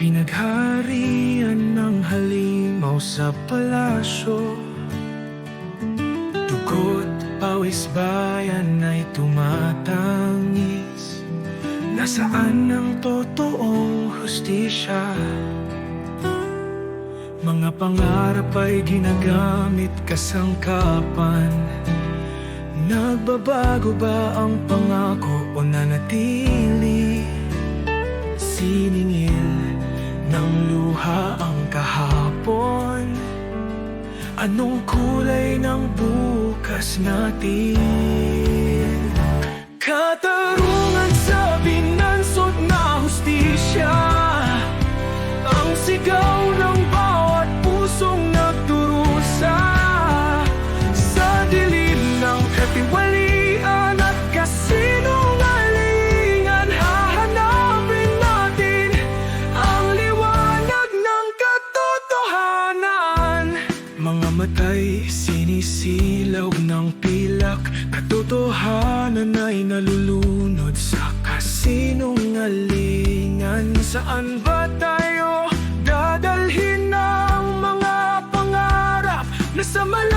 Pinagharian ng halimaw sa palasyo. Dugo't pawis bayan ay tumatangis. Nasaan ang totoong hustisya? Mga pangarap ay ginagamit kasangkapan. Nagbabago ba ang pangako o nanatili? Siningil ng luha ang kahapon. Anong kulay ng bukas natin? Katarungan sa binansod na hustisya, ang sigaw ng bawat pusong nagdurusa. Sa dilim ng katiwalian at kasinungalingan, hahanapin natin ang liwanag ng katotohanan. Mga matay sinisilaw ng pilak, katotohanan ay nalulunod sa kasinungalingan. Saan ba tayo dadalhin ng mga pangarap na sa mali?